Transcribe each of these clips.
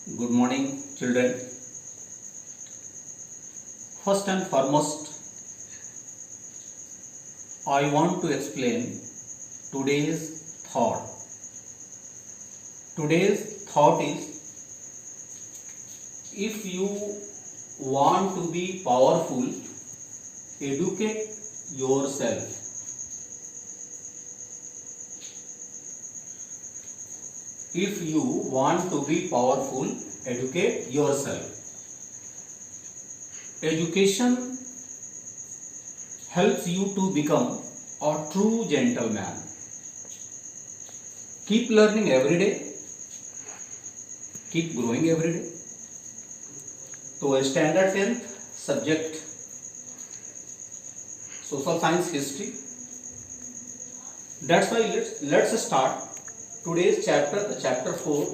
Good morning, children. First and foremost, I want to explain today's thought. Today's thought is, if you want to be powerful, educate yourself. If you want to be powerful, educate yourself. Education helps you to become a true gentleman. Keep learning every day. Keep growing every day. So a standard 10th subject, social science history. That's why let's start today's chapter, chapter 4,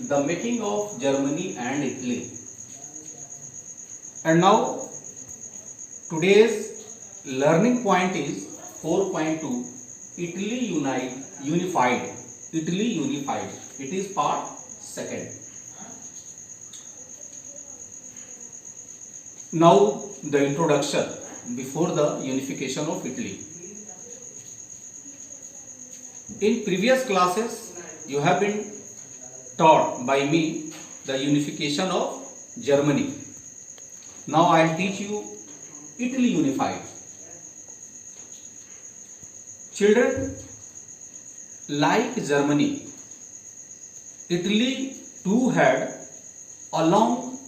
the making of Germany and Italy. And now today's learning point is 4.2, Italy unified. Italy unified. It is part 2nd. Now the introduction before the unification of Italy. In previous classes, you have been taught by me the unification of Germany. Now I will teach you Italy unified. Children, like Germany, Italy too had a long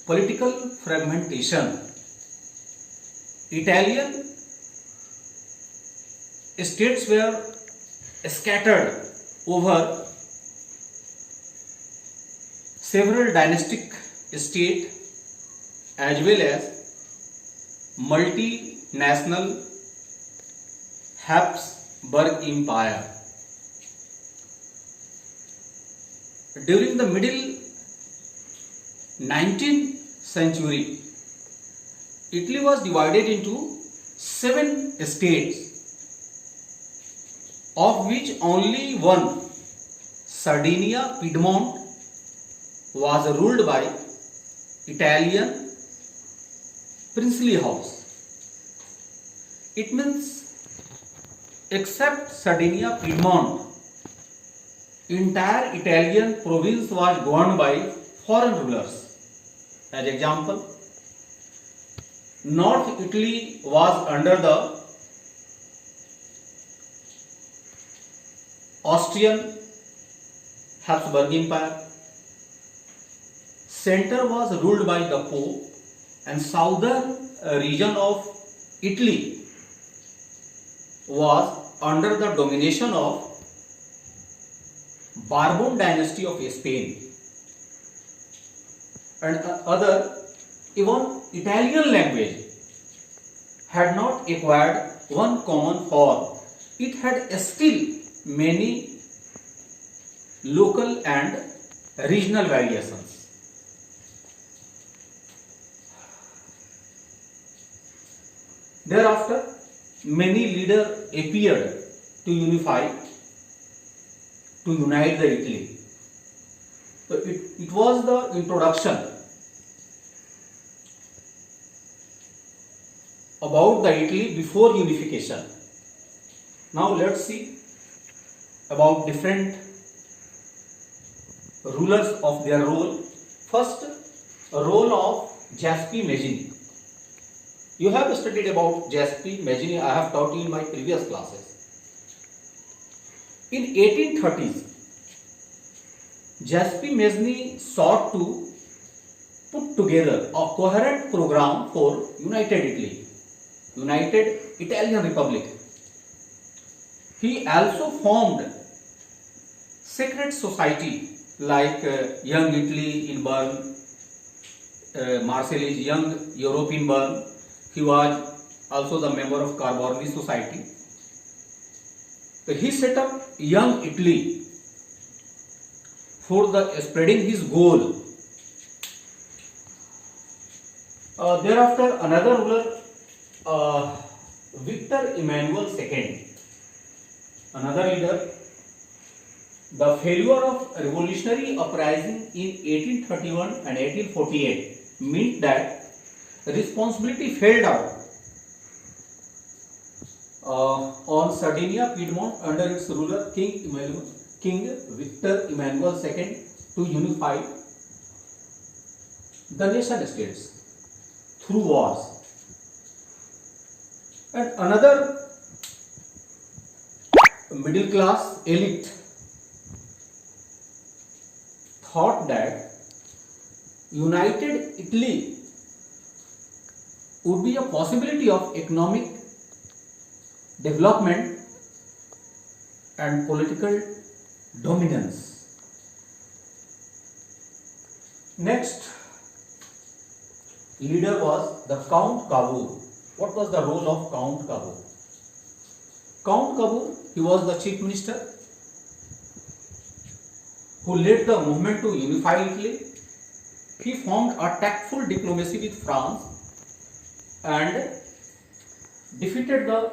political fragmentation. Italian states were scattered over several dynastic states as well as multinational Habsburg Empire. During the middle 19th century, Italy was divided into 7 states, of which only one, Sardinia Piedmont, was ruled by Italian princely house. It means, except Sardinia Piedmont, entire Italian province was governed by foreign rulers. As example, North Italy was under the Austrian Habsburg Empire. Center was ruled by the Pope, and southern region of Italy was under the domination of Bourbon dynasty of Spain. And even Italian language had not acquired one common form. It had still many local and regional variations. Thereafter, many leaders appeared to unite the Italy. So it was the introduction about the Italy before unification. Now let's see about different rulers of their role. First, role of Giuseppe Mazzini. You have studied about Giuseppe Mazzini. I have taught you in my previous classes. In 1830s, Giuseppe Mazzini sought to put together a coherent program for United Italy, United Italian Republic. He also formed secret society like Young Italy in Bern, Marseille's Young Europe in Bern. He was also the member of Carbonari Society. So he set up Young Italy for the spreading his goal. Thereafter, another ruler, Victor Emmanuel II, another leader. The failure of revolutionary uprising in 1831 and 1848 meant that responsibility fell down on Sardinia, Piedmont under its ruler King Victor Emmanuel II to unify the nation states through wars. And another middle class elite thought that united Italy would be a possibility of economic development and political dominance. Next leader was the Count Cavour. What was the role of Count Cavour? Count Cavour, he was the chief minister who led the movement to unify Italy. He formed a tactful diplomacy with France and defeated the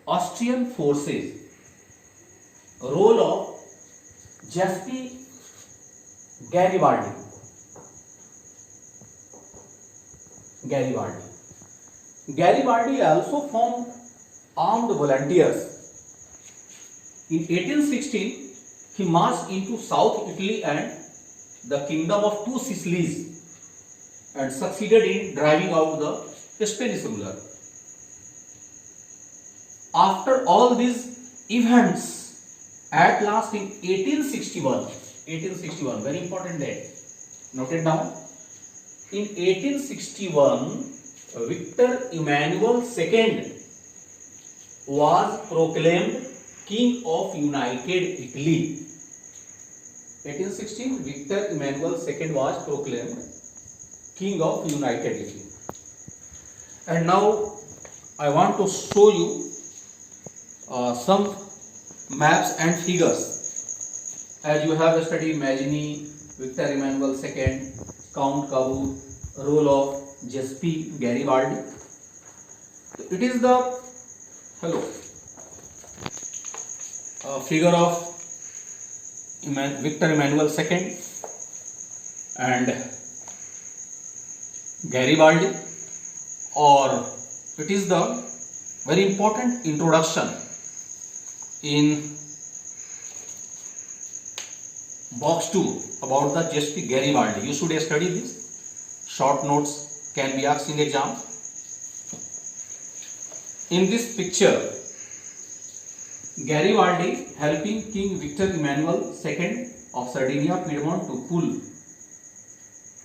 Austrian forces. Role of Giuseppe Garibaldi. Garibaldi also formed armed volunteers. In 1816, he marched into South Italy and the Kingdom of Two Sicilies and succeeded in driving out the Spanish ruler. After all these events, at last in 1861, very important date, note it down. In 1861, Victor Emmanuel II was proclaimed King of United Italy. 1816, Victor Emmanuel II was proclaimed King of United Italy. And now I want to show you some maps and figures. As you have studied Mazzini, Victor Emmanuel II, Count Cavour, role of Giuseppe Garibaldi. It is the figure of Victor Emmanuel II and Garibaldi, or it is the very important introduction in box 2 about the Giuseppe Garibaldi. You should study this. Short notes can be asked in exam. In this picture, Garibaldi helping King Victor Emmanuel II of Sardinia, Piedmont to pull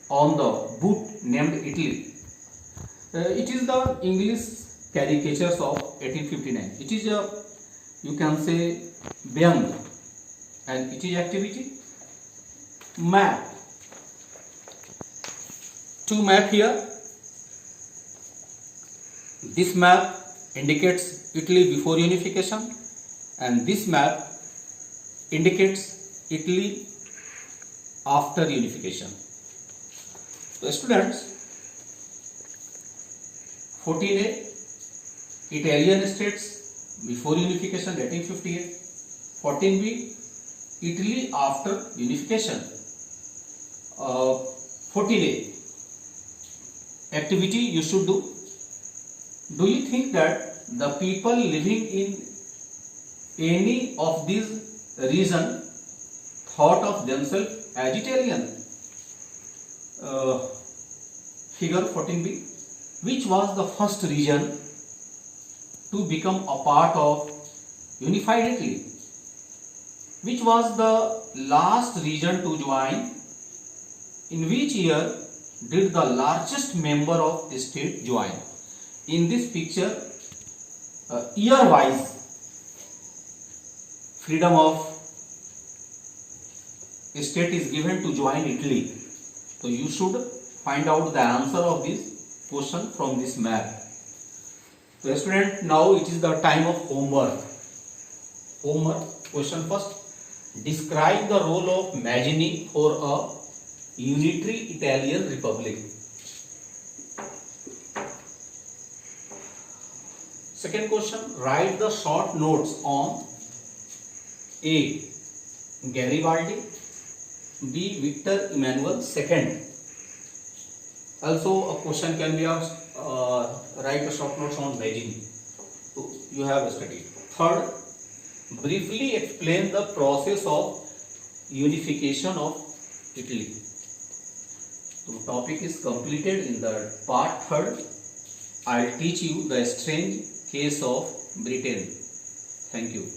on the boot named Italy. It is the English caricatures of 1859. It is a, you can say, Byung, and it is activity. Map. Two map here. This map indicates Italy before unification, and this map indicates Italy after unification. So students, 14A, Italian states before unification 1858. 14B, Italy after unification. 14A, activity you should do. Do you think that the people living in any of these regions thought of themselves as Italian? Figure 14b. Which was the first region to become a part of unified Italy? Which was the last region to join? In which year did the largest member of the state join? In this picture, year-wise freedom of state is given to join Italy. So you should find out the answer of this question from this map. So student, now it is the time of homework. Homework question first. Describe the role of Mazzini for a unitary Italian republic. Second question, write the short notes on A. Garibaldi. B. Victor Emmanuel II. Also, a question can be asked, write a short notes on Mazzini. So, you have studied. Third, briefly explain the process of unification of Italy. So, topic is completed in the part third. I will teach you the strange case of Britain. Thank you.